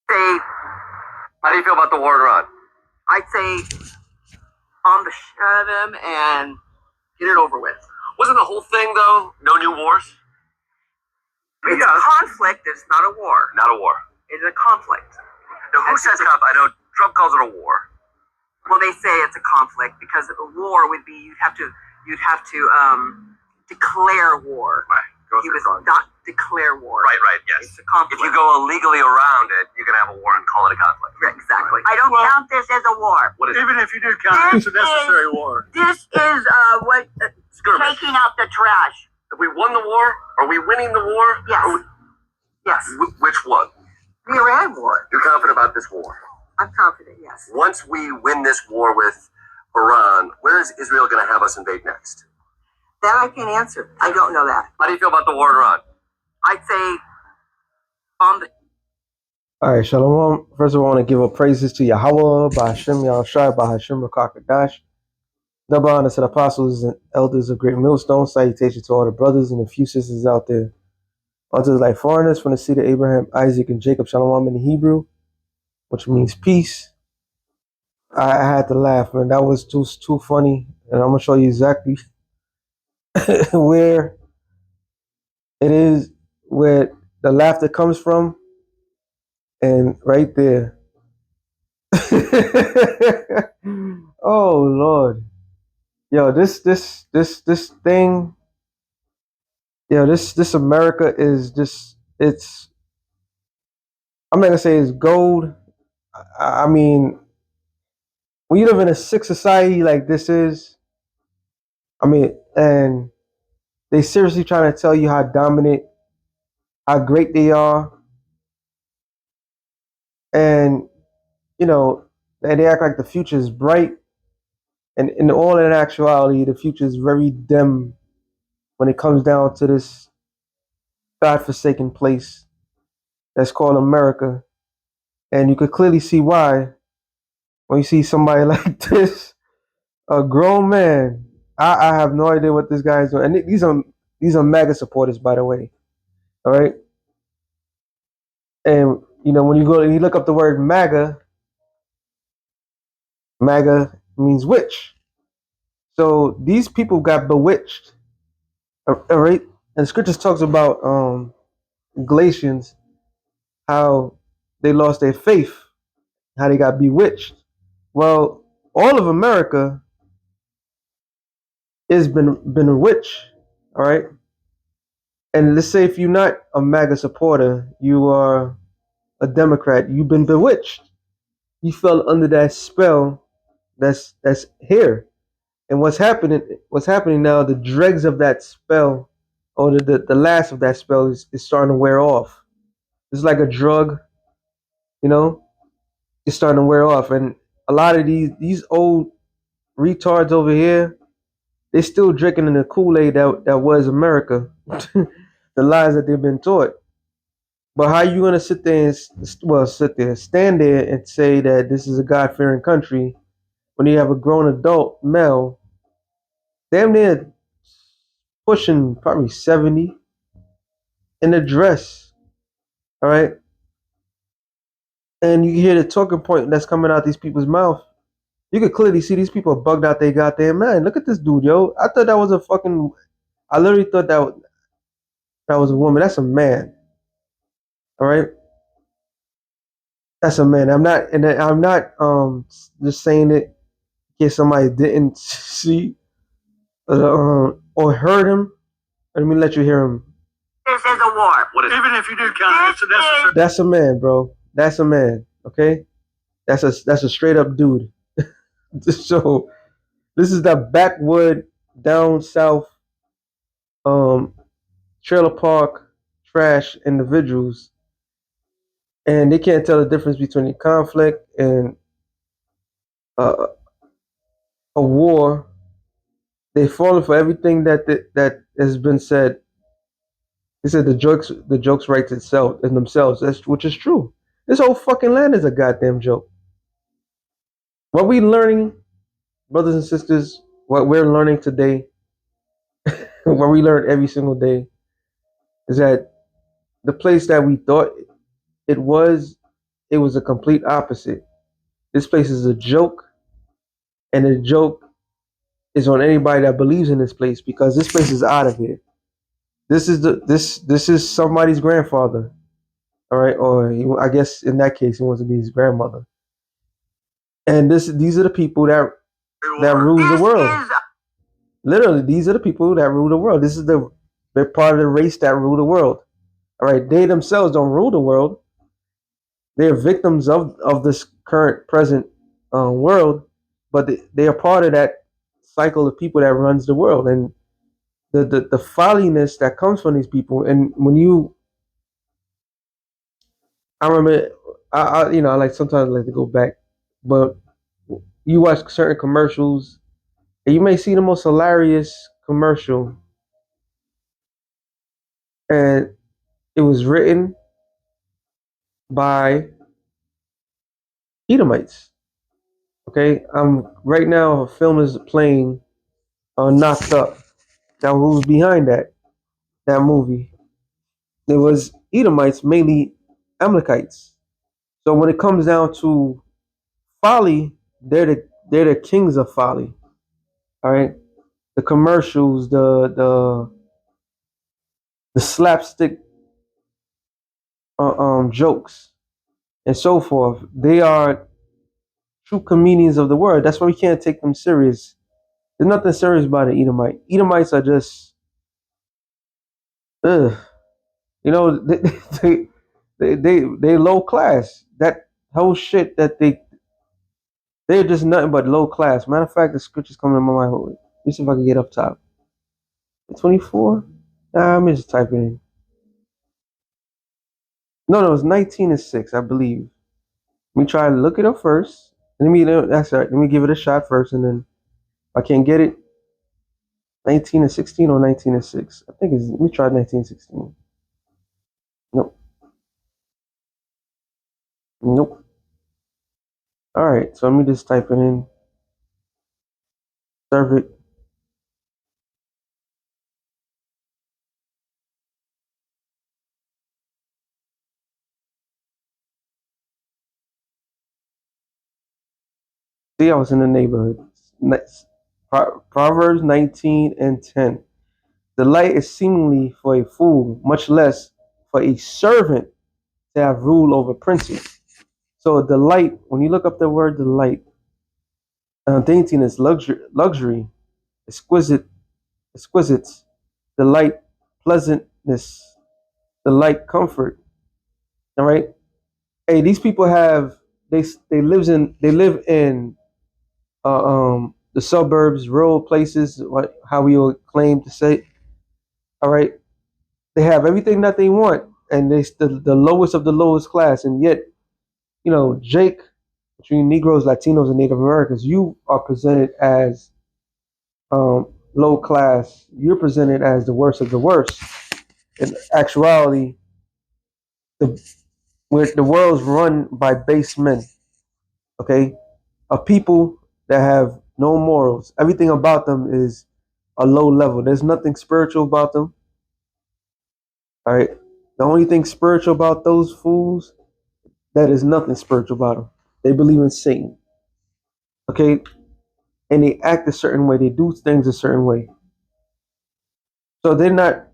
Say, How do you feel about the war in Iran? I'd say bomb the shit out of them and get it over with. Wasn't the whole thing, though, no new wars? It's a conflict, it's not a war. Not a war. It's a conflict. Now, who says conflict? I know Trump calls it a war. Well, they say it's a conflict because a war would be you'd have to declare war. Right. He was not declare war. Right, yes. It's a conflict. If you go illegally around it, you can have a war and call it a conflict. Right, exactly. I don't count this as a war. What is Even if you do count it, it's a necessary war. This is taking out the trash. If we won the war, are we winning the war? Yes. Yes. Which one? The Iran war. You're confident about this war? I'm confident, yes. Once we win this war with Iran, where is Israel going to have us invade next? That I can't answer. I don't know that. How do you feel about the war in Iran? I'd say on the... All right, Shalom. First of all, I want to give up praises to Yahweh, Bahashem Yahushai, Bahashem Rakakadash. Double honor to the apostles and elders of Great Millstone. Salutation to all the brothers and a few sisters out there. Unto the like foreigners from the seed of Abraham, Isaac, and Jacob. Shalom in the Hebrew, which means peace. I had to laugh, man. That was too funny. And I'm going to show you exactly where it is, where the laughter comes from. And right there. Oh, Lord. Yo, this thing, yo, this America is just, I'm not gonna say it's gold. I mean, when you live in a sick society like this is, I mean, and they seriously trying to tell you how dominant, how great they are. And, you know, they act like the future is bright. And in all in actuality, the future is very dim when it comes down to this godforsaken place that's called America. And you could clearly see why when you see somebody like this, a grown man. I have no idea what this guy is doing. And these are MAGA supporters, by the way. All right. And you know, when you go and you look up the word MAGA, MAGA means witch. So these people got bewitched. All right. And the scriptures talks about Galatians, how they lost their faith, how they got bewitched. Well, all of America has been bewitched, all right? And let's say if you're not a MAGA supporter, you are a Democrat, you've been bewitched. You fell under that spell that's here. And what's happening now, the dregs of that spell, or the last of that spell is starting to wear off. It's like a drug, you know, it's starting to wear off. And a lot of these old retards over here, they're still drinking in the Kool-Aid that was America, the lies that they've been taught. But how you gonna stand there and say that this is a God-fearing country when you have a grown adult male, damn near pushing probably 70, in a dress, all right? And you hear the talking point that's coming out these people's mouth. You could clearly see these people bugged out their goddamn mind. Look at this dude, yo. I thought that was a fucking. I literally thought that was a woman. That's a man. All right. That's a man. I'm not just saying it in case somebody didn't see or heard him. Let me let you hear him. This is a war. What is Even if you do count it, it's a necessary. That's a man, bro. That's a man. Okay. That's a straight up dude. So this is the backwood down south trailer park trash individuals, and they can't tell the difference between a conflict and a war. They falling for everything that has been said. They said the jokes writes itself in themselves, which is true. This whole fucking land is a goddamn joke. What we learning, brothers and sisters, what we're learning today, what we learn every single day, is that the place that we thought it was it was a complete opposite. This place is a joke, and the joke is on anybody that believes in this place because this place is out of here. This is somebody's grandfather, all right, or I guess in that case, it wants to be his grandmother. And these are the people that rules the world. Literally, these are the people that rule the world. This is they're part of the race that rule the world. All right, they themselves don't rule the world. They're victims of this current present world, but they are part of that cycle of people that runs the world, and the folliness that comes from these people. And when I remember, I like sometimes I like to go back, but you watch certain commercials, and you may see the most hilarious commercial, and it was written by Edomites. Okay, right now a film is playing Knocked Up. Now who's behind that movie? It was Edomites, mainly Amalekites. So when it comes down to folly, they're the kings of folly. All right, the commercials, the slapstick jokes, and so forth. They are true comedians of the word. That's why we can't take them serious. There's nothing serious about an Edomite. Edomites are just, ugh. You know, they low class. That whole shit that they're just nothing but low class. Matter of fact, the scriptures coming to my mind. Let me see if I can get up top. 24? Nah, let me just type it in. No, it's 19:6, I believe. Let me try to look it up first. That's all right. Let me give it a shot first, and then if I can't get it, 19:16 or 19:6. I think it's. Let me try 19:16. Nope. Nope. All right. So let me just type it in. Serve it. See, I was in the neighborhood. Next. Proverbs 19:10. The light is seemingly for a fool, much less for a servant to have rule over princes. So delight, when you look up the word delight, daintiness, luxury, exquisite, exquisites, delight, pleasantness, delight, comfort. All right. Hey, these people have they live in the suburbs, rural places, how we will claim to say. All right. They have everything that they want, and the lowest of the lowest class, and yet Jake, between Negroes, Latinos, and Native Americans, you are presented as low class. You're presented as the worst of the worst. In actuality, the where the world's run by base men, okay, of people that have no morals. Everything about them is a low level. There's nothing spiritual about them. All right. The only thing spiritual about those fools, that is nothing spiritual about them. They believe in Satan. Okay, and they act a certain way. They do things a certain way. So they're not.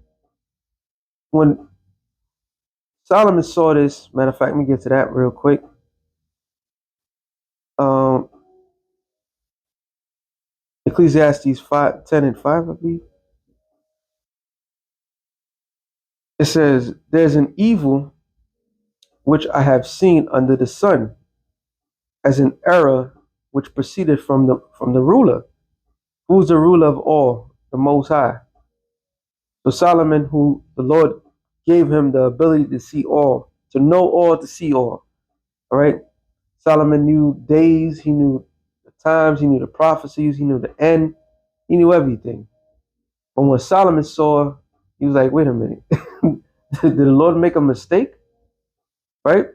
When Solomon saw this, matter of fact, let me get to that real quick. Um, Ecclesiastes 5:10 and 5, I believe. It says, "There's an evil which I have seen under the sun, as an error which proceeded from the ruler. Who's the ruler of all? The Most High." So Solomon, who the Lord gave him the ability to see all, to know all, to see all. All right. Solomon knew days, he knew the times, he knew the prophecies, he knew the end, he knew everything. But when Solomon saw, he was like, wait a minute, did the Lord make a mistake? Right?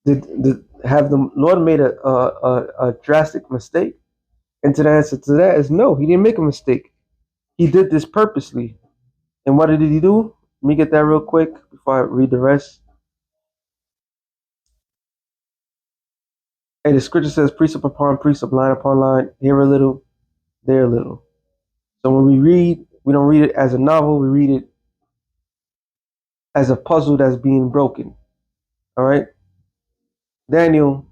Did have the Lord made a drastic mistake? And to the answer to that is no, he didn't make a mistake. He did this purposely. And what did he do? Let me get that real quick before I read the rest. And the scripture says precept upon precept, line upon line, here a little, there a little. So when we read, we don't read it as a novel, we read it as a puzzle that's being broken. All right? Daniel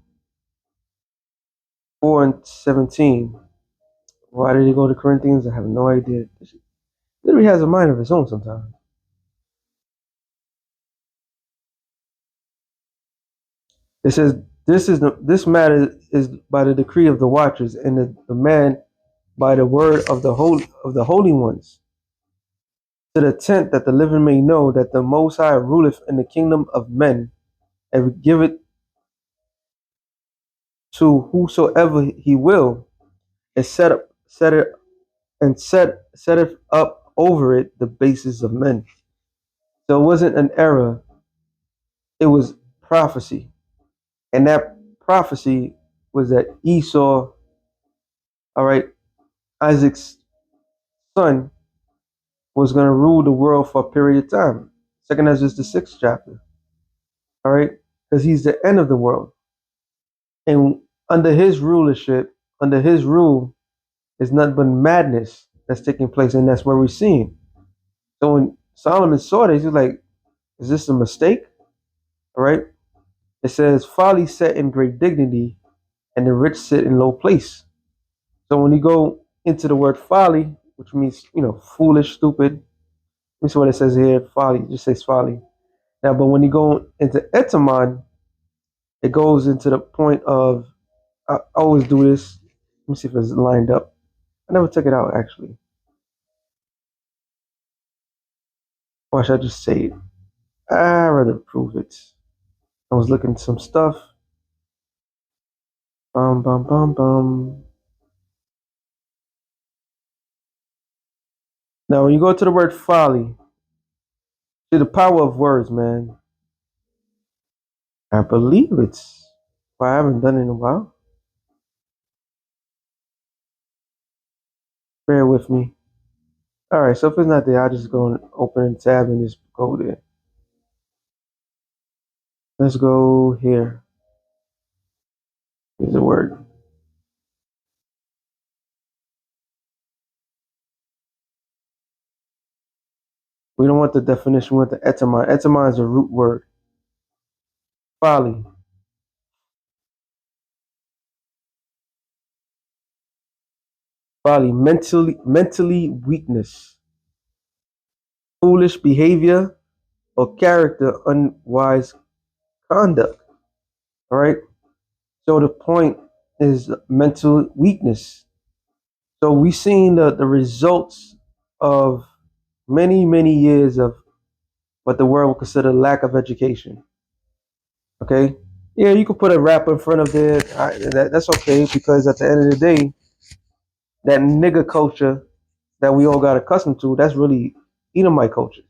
4:17. Why did he go to Corinthians? I have no idea. Literally has a mind of its own sometimes. It says, this matter is by the decree of the watchers, and the man by the word of the holy ones, to the intent that the living may know that the Most High ruleth in the kingdom of men, and will give it to whosoever he will, and set it up over it the basis of men. So it wasn't an error, it was prophecy. And that prophecy was that Esau, all right, Isaac's son, was going to rule the world for a period of time. Second Ezra is the 6th chapter, all right, because he's the end of the world. And under his rulership, under his rule, is nothing but madness that's taking place, and that's where we're seeing. So when Solomon saw this, he's like, is this a mistake? All right. It says, folly set in great dignity, and the rich sit in low place. So when you go into the word folly, which means, foolish, stupid, this is what it says here, folly, it just says folly. Now, but when you go into etymon, it goes into the point of, I always do this. Let me see if it's lined up. I never took it out, actually. Or should I just say it? I'd rather prove it. I was looking at some stuff. Bum, bum, bum, bum. Now, when you go to the word folly, see the power of words, man. I believe it's, well, I haven't done it in a while. Bear with me. All right, so if it's not there, I'll just go and open a tab and just go there. Let's go here. Here's the word. We don't want the definition, we want the etymon. Etymon is a root word. Folly. Folly, mentally weakness, foolish behavior, or character, unwise conduct. All right. So the point is mental weakness. So we've seen the results of many, many years of what the world would consider lack of education. Okay. Yeah, you could put a rap in front of it. That's okay, because at the end of the day, that nigger culture that we all got accustomed to, that's really Edomite culture.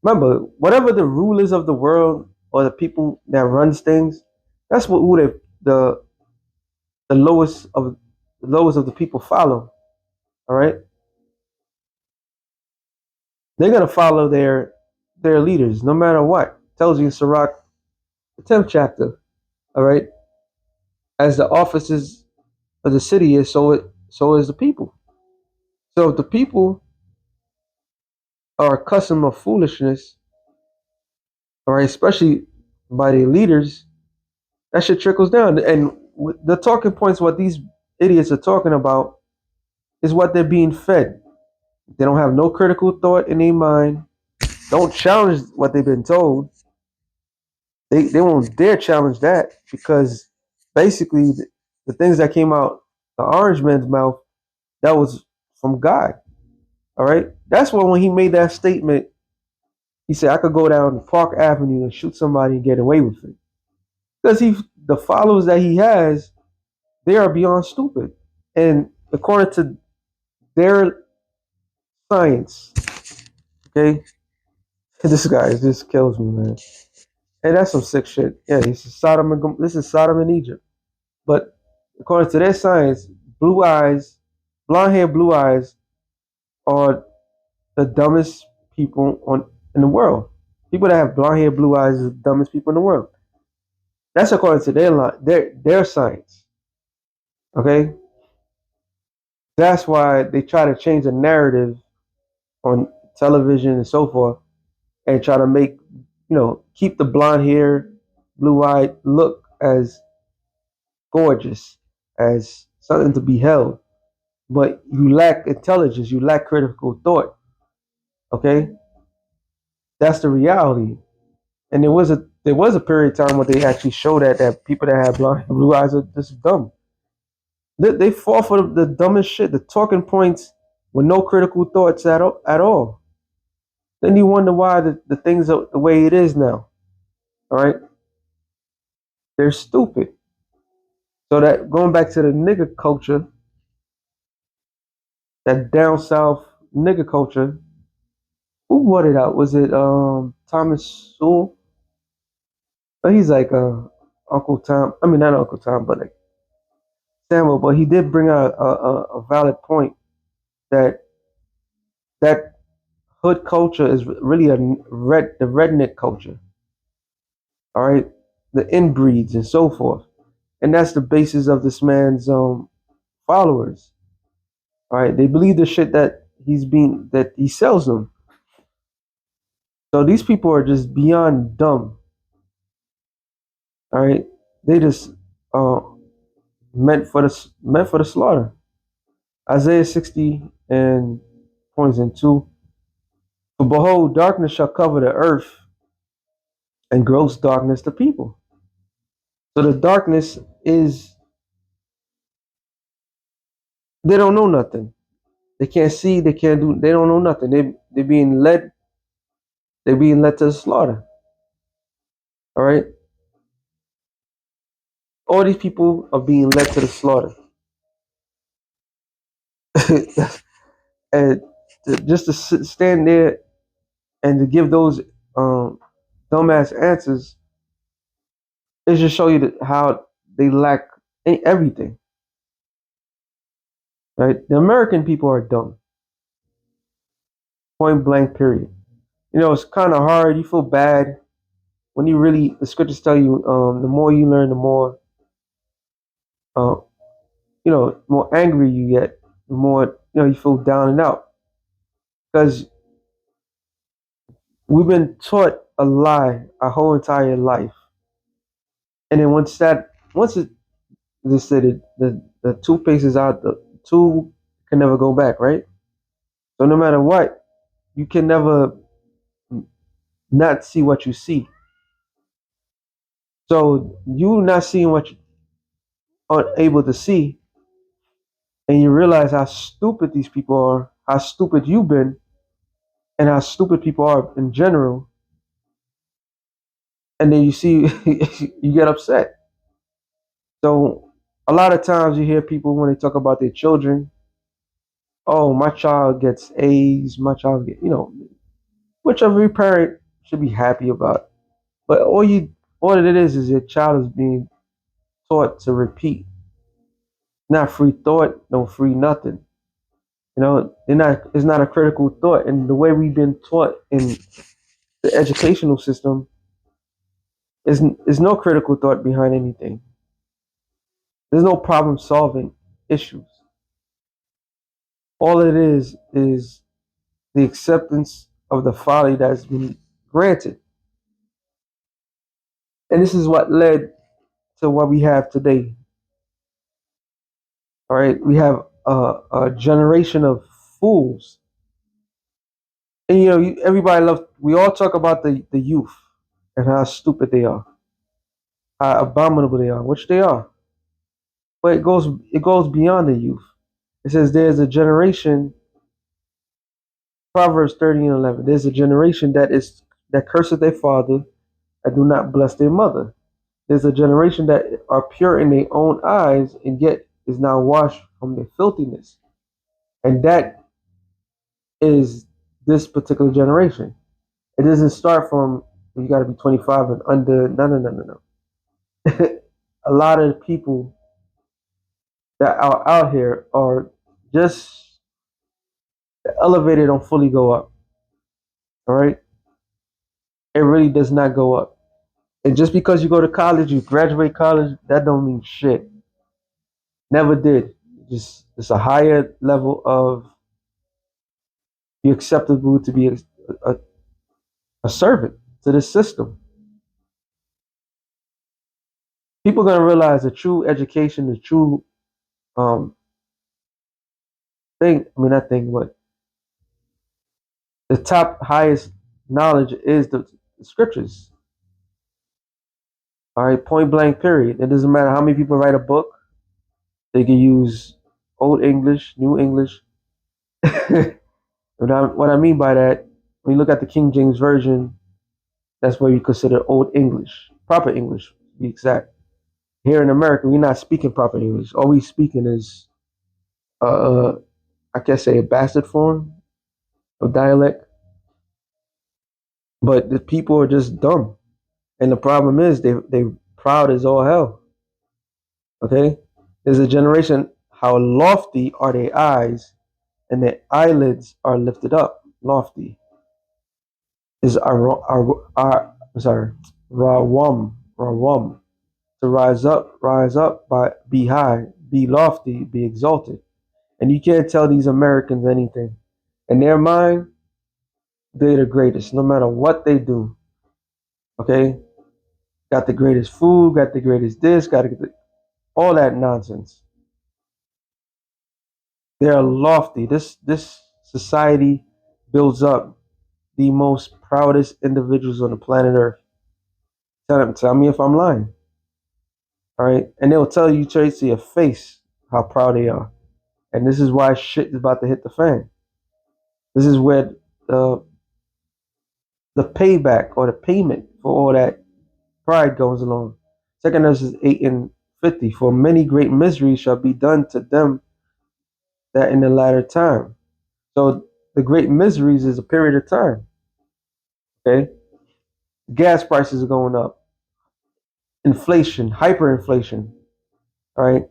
Remember, whatever the rulers of the world or the people that runs things, that's what who the lowest of the people follow. All right, they're gonna follow their leaders no matter what. Tells you in Sirach, the 10th chapter. All right, as the officers of the city is, so is the people. So if the people are accustomed of foolishness, all right, especially by their leaders, that shit trickles down. And the talking points, what these idiots are talking about, is what they're being fed. They don't have no critical thought in their mind. Don't challenge what they've been told. They won't dare challenge that, because basically the things that came out the orange man's mouth, that was from God. All right. That's why when he made that statement, he said, I could go down Park Avenue and shoot somebody and get away with it. Because the followers that he has, they are beyond stupid. And according to their science, okay, this guy just kills me, man. Hey, that's some sick shit. Yeah, this is Sodom and Egypt. But according to their science, blonde hair, blue eyes are the dumbest people in the world. People that have blonde hair, blue eyes are the dumbest people in the world. That's according to their science. Okay, that's why they try to change the narrative on television and so forth, and try to make keep the blonde hair, blue eyed look as gorgeous, as something to be held. But you lack intelligence, you lack critical thought. Okay, that's the reality. And there was a period of time where they actually showed that people that have blonde blue eyes are just dumb. They fall for the dumbest shit, the talking points with no critical thoughts at all. Then you wonder why the things are the way it is now. All right, they're stupid. So that going back to the nigger culture, that down south nigger culture, who brought it out? Was it Thomas Sewell? Oh, he's like Uncle Tom. I mean, not Uncle Tom, but like Samuel. But he did bring out a valid point that that hood culture is really the redneck culture. All right, the inbreeds and so forth, and that's the basis of this man's followers. All right, they believe the shit that he sells them. So these people are just beyond dumb. All right, they just uh, meant for the slaughter. Isaiah 60 and points in 2. For behold, darkness shall cover the earth, and gross darkness the people. So the darkness is they don't know nothing. They can't see. They can't do. They don't know nothing. They're being led. They're being led to the slaughter. All right. All these people are being led to the slaughter, and just to stand there and to give those dumbass answers is just show you how they lack everything. Right. The American people are dumb. Point blank. Period. It's kind of hard. You feel bad when you really the scriptures tell you the more you learn, the more uh, more angry you get, the more you feel down and out because we've been taught a lie our whole entire life, and then once they said it, the toothpaste is out, the tube can never go back, right? So no matter what, you can never not see what you see. So you not seeing what you are able to see, and you realize how stupid these people are, how stupid you've been, and how stupid people are in general, and then you see you get upset. So a lot of times you hear people when they talk about their children, oh, my child gets A's, my child get, which every parent should be happy about. But all it is your child is being taught to repeat, not free thought, no free nothing. They're not. It's not a critical thought, and the way we've been taught in the educational system is no critical thought behind anything. There's no problem solving issues. All it is the acceptance of the folly that's been granted. And this is what led to what we have today. All right, we have a generation of fools. And everybody loves, we all talk about the youth and how stupid they are, how abominable they are, which they are. But it goes beyond the youth. It says there's a generation, Proverbs 30 and 11, there's a generation that curses their father and do not bless their mother. There's a generation that are pure in their own eyes and yet is now washed from their filthiness. And that is this particular generation. It doesn't start from you got to be 25 and under. No, no, no, no, no. A lot of people that are out here are just the elevator don't fully go up. All right, it really does not go up. And just because you go to college, you graduate college, that don't mean shit. Never did. Just it's a higher level of you're acceptable to be a, a servant to this system. People are gonna realize the true education, the true um thing. I mean, not thing, but the top highest knowledge is the scriptures. All right, point blank. Period. It doesn't matter how many people write a book. They can use old English, new English. What I mean by that, when you look at the King James version, that's what we consider old English, proper English, to be exact. Here in America, we're not speaking proper English. All we speaking is, I can't say a bastard form of dialect, but the people are just dumb. And the problem is they proud as all hell. Okay, there's a generation. How lofty are their eyes, and their eyelids are lifted up. Lofty is our I'm sorry, rawam to rise up, by be high, be lofty, be exalted. And you can't tell these Americans anything. In their mind, they're the greatest, no matter what they do. Okay, got the greatest food, got the greatest this, all that nonsense. They're lofty. This society builds up the most proudest individuals on the planet Earth. Tell me if I'm lying. All right, and they'll tell you straight to your face how proud they are. And this is why shit is about to hit the fan. This is where the the payback or the payment for all that pride goes along. Second verses 8 and 50. For many great miseries shall be done to them that in the latter time. So the great miseries is a period of time. Okay, gas prices are going up, inflation, hyperinflation. All right,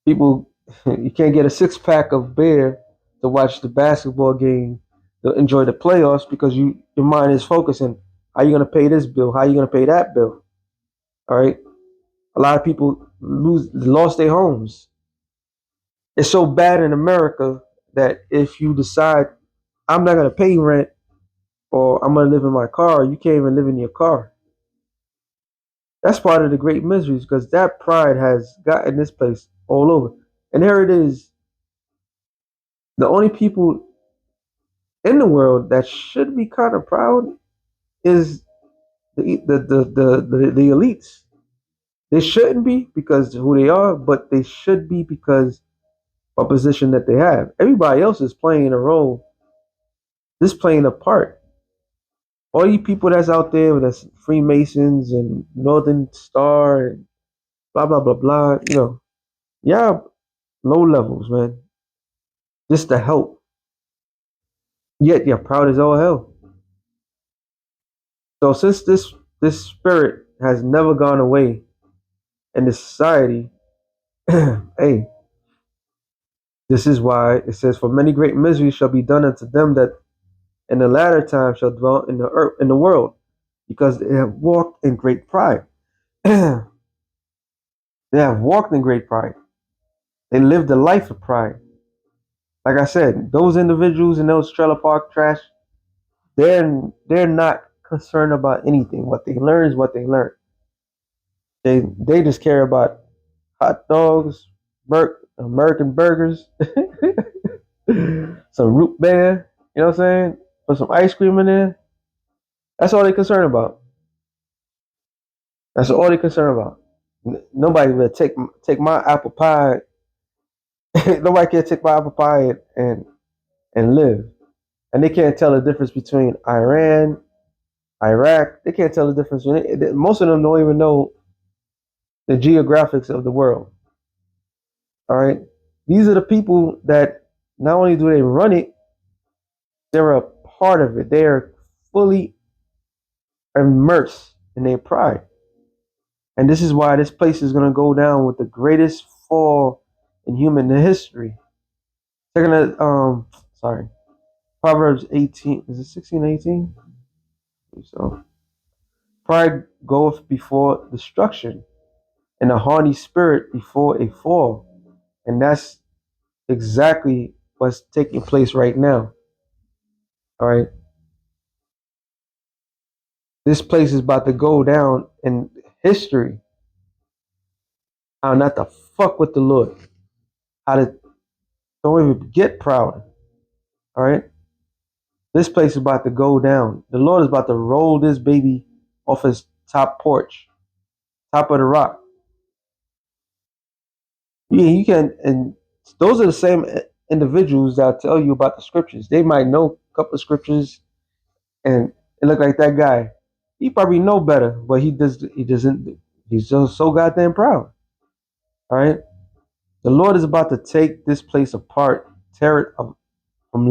people, you can't get a 6 pack of beer to watch the basketball game, to enjoy the playoffs because your mind is focusing. How you gonna pay this bill? How you gonna pay that bill? All right. A lot of people lost their homes. It's so bad in America that if you decide I'm not gonna pay rent or I'm gonna live in my car, you can't even live in your car. That's part of the great miseries because that pride has gotten this place all over. And here it is. The only people in the world that should be kind of proud is the elites. They shouldn't be because of who they are, but they should be because of a position that they have. Everybody else is playing a role, just playing a part. All you people that's out there that's Freemasons and Northern Star and blah blah blah blah, yeah, low levels, man. Just to help. Yet you're proud as all hell. So since this spirit has never gone away in this society, hey, this is why it says, "For many great miseries shall be done unto them that in the latter time shall dwell in the earth in the world, because they have walked in great pride." They have walked in great pride. They lived a life of pride. Like I said, those individuals in those trailer park trash, they're not concerned about anything. What they learn is what they learn. They just care about hot dogs, American burgers, some root beer. You know what I'm saying? Put some ice cream in there. That's all they concerned about. That's all they concerned about. Nobody will take my apple pie. Nobody can take my apple pie and live. And they can't tell the difference between Iran, Iraq. They can't tell the difference. Most of them don't even know the geographics of the world. All right. These are the people that not only do they run it, they're a part of it. They are fully immersed in their pride. And this is why this place is going to go down with the greatest fall in human history. Second, sorry, Proverbs 18. Is it 16:18? So Pride goeth before destruction, and a haughty spirit before a fall. And that's exactly what's taking place right now. All right. This place is about to go down in history. How not to fuck with the Lord. How to don't even get proud. All right. This place is about to go down. The Lord is about to roll this baby off his top porch, top of the rock. Yeah, you can, and those are the same individuals that tell you about the scriptures. They might know a couple of scriptures, and it look like that guy. He probably know better, but he does. He doesn't. He's just so goddamn proud. All right. The Lord is about to take this place apart, tear it from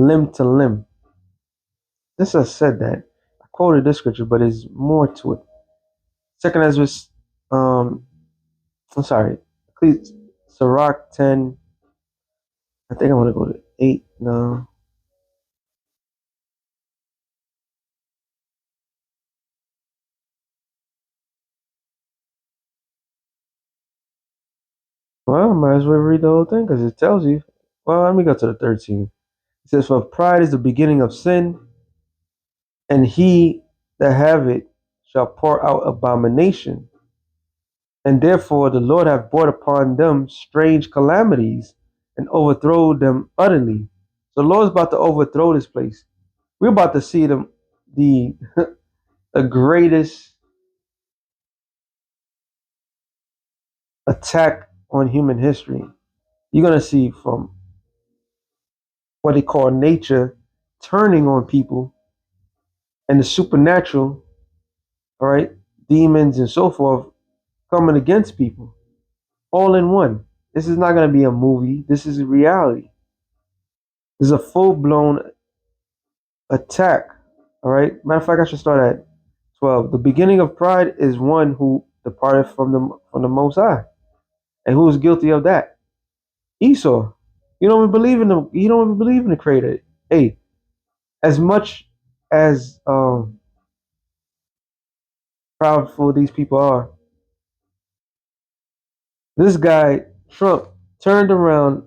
limb to limb. This I said that. I quoted this scripture, but there's more to it. Second Ezra, I'm sorry, please, Sirach 10. I think I want to go to 8 now. Well, I might as well read the whole thing because it tells you. Well, let me go to the 13. It says, "For pride is the beginning of sin, and he that have it shall pour out abomination. And therefore the Lord hath brought upon them strange calamities and overthrow them utterly." So the Lord's about to overthrow this place. We're about to see the the greatest attack on human history. You're gonna see from what they call nature turning on people and the supernatural, all right, demons and so forth coming against people all in one. This is not gonna be a movie. This is a reality. This is a full blown attack. All right. Matter of fact, I should start at 12. The beginning of pride is one who departed from the Most High, and who is guilty of that? Esau. You don't even believe in the Creator. Hey, as much as proudful these people are, this guy Trump turned around,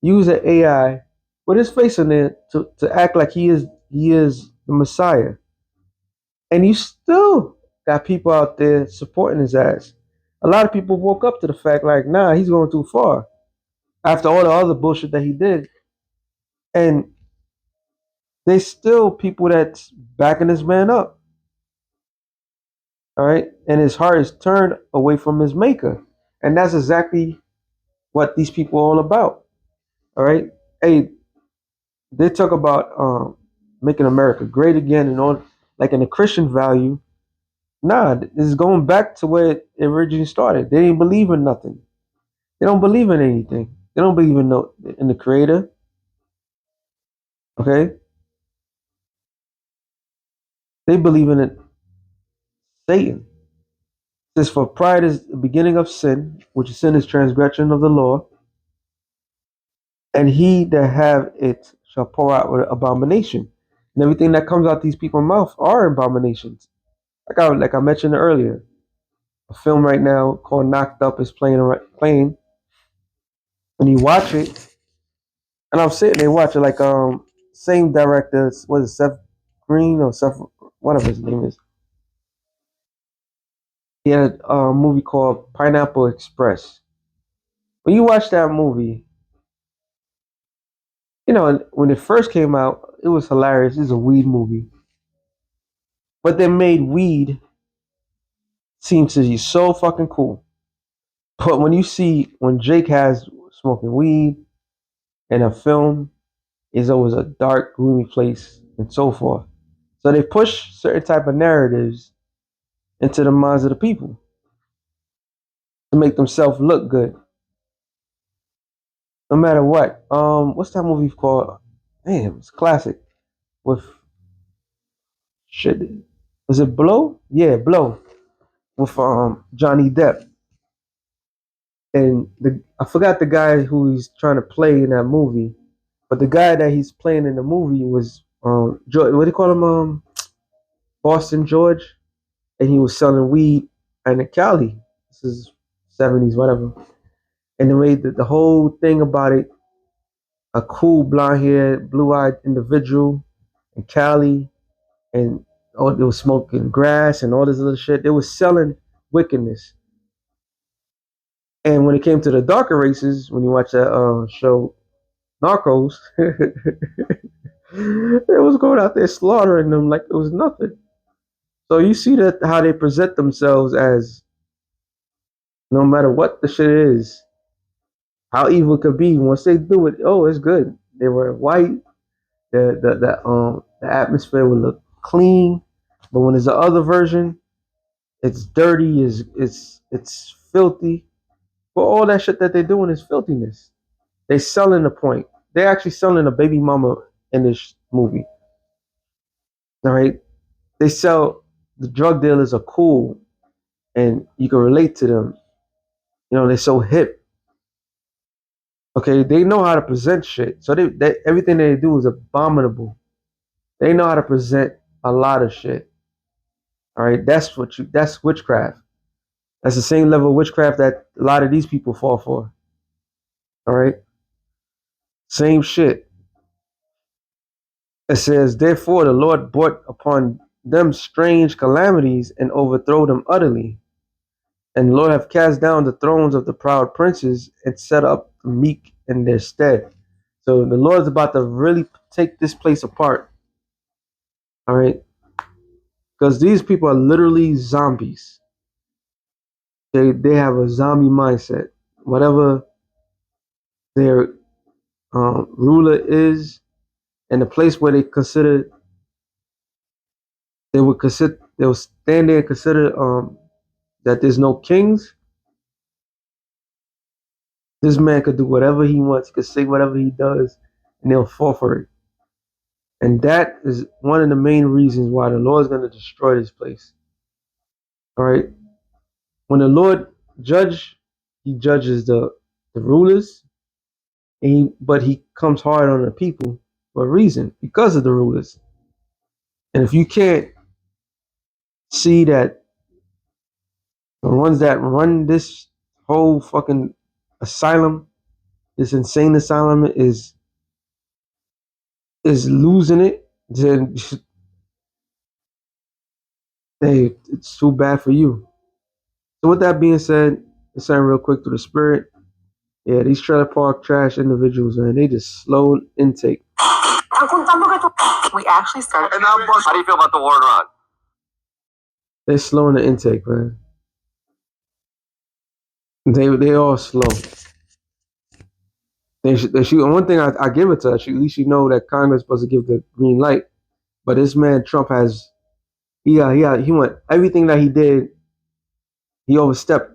used an AI with his face in there to act like he is the Messiah, and you still got people out there supporting his ass. A lot of people woke up to the fact like, nah, he's going too far after all the other bullshit that he did, and they still people that's backing this man up. All right, and his heart is turned away from his maker, and that's exactly what these people are all about. All right, hey, they talk about making America great again and all, like in the Christian value. Nah, this is going back to where it originally started. They didn't believe in nothing. They don't believe in anything. They don't believe in the Creator. Okay, they believe in it, Satan. It says, "For pride is the beginning of sin, which sin is transgression of the law, and he that have it shall pour out with abomination." And everything that comes out these people's mouth are abominations. Like I mentioned earlier, a film right now called Knocked Up is playing, and you watch it, and I'm sitting there watching like same director, was it Seth Green or Seth, whatever his name is. He had a movie called Pineapple Express. When you watch that movie, when it first came out, it was hilarious. It's a weed movie, but they made weed seem to be so fucking cool. But when you see when Jake has smoking weed in a film, it's always a dark, gloomy place and so forth. So they push certain type of narratives into the minds of the people to make themselves look good, no matter what. What's that movie called? Damn, it's a classic with shit. Was it Blow? Yeah, Blow with Johnny Depp, and I forgot the guy who he's trying to play in that movie, but the guy that he's playing in the movie was what do you call him? Boston George. and he was selling weed in Cali. This is 70s, whatever. And they made the whole thing about it. A cool blonde-haired, blue-eyed individual in Cali, and they was smoking grass and all this other shit. They was selling wickedness. And when it came to the darker races, when you watch that show Narcos, they was going out there slaughtering them like it was nothing. So you see that how they present themselves as, no matter what the shit is, how evil it could be. Once they do it, oh, it's good. They were white. The atmosphere would look clean. But when there's the other version, it's dirty. It's filthy. But all that shit that they're doing is filthiness. They selling the point. They're actually selling a baby mama in this movie. All right. They sell the drug dealers are cool and you can relate to them. You know, they're so hip. Okay, they know how to present shit. So they everything they do is abominable. They know how to present a lot of shit. All right, that's witchcraft. That's the same level of witchcraft that a lot of these people fall for. All right, same shit. It says, therefore, the Lord brought upon them strange calamities and overthrow them utterly. And the Lord have cast down the thrones of the proud princes and set up the meek in their stead. So the Lord's about to really take this place apart. All right. Because these people are literally zombies. They have a zombie mindset. Whatever their ruler is, and the place where they will stand there and consider that there's no kings. This man could do whatever he wants. He could say whatever he does, and they'll fall for it. And that is one of the main reasons why the Lord is going to destroy this place. All right. When the Lord he judges the rulers, but he comes hard on the people for a reason, because of the rulers. And if you can't see that the ones that run this whole fucking asylum, this insane asylum is losing it, then hey, it's too bad for you. So with that being said, let's say real quick through the spirit. Yeah, these trailer park trash individuals, man, they just slow intake. We actually started. And now, Bush, how do you feel about the war in Iran? They're slowing the intake, man. They all slow. They should, one thing I give it to her, at least you know that Congress is supposed to give the green light. But this man Trump he went everything that he did. He overstepped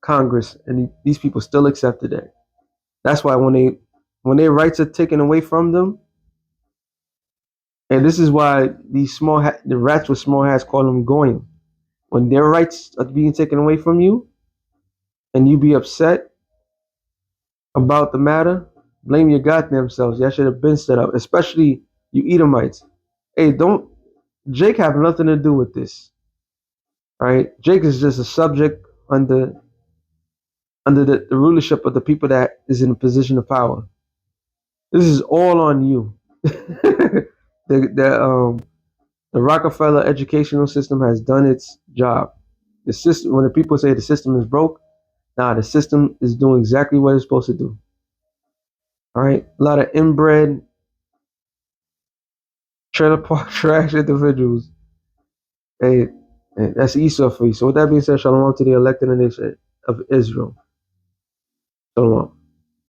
Congress, and these people still accepted it. That's why when their rights are taken away from them, and this is why these the rats with small hats call them goyim. When their rights are being taken away from you, and you be upset about the matter, blame your goddamn selves. Y'all should have been set up, especially you Edomites. Hey, Jake have nothing to do with this. All right, Jake is just a subject under the rulership of the people that is in a position of power. This is all on you. The Rockefeller educational system has done its job. The system, when the people say the system is broke, the system is doing exactly what it's supposed to do. All right, a lot of inbred trailer park trash individuals. Hey, that's Esau for you. So with that being said, shalom to the elected nation of Israel. Shalom.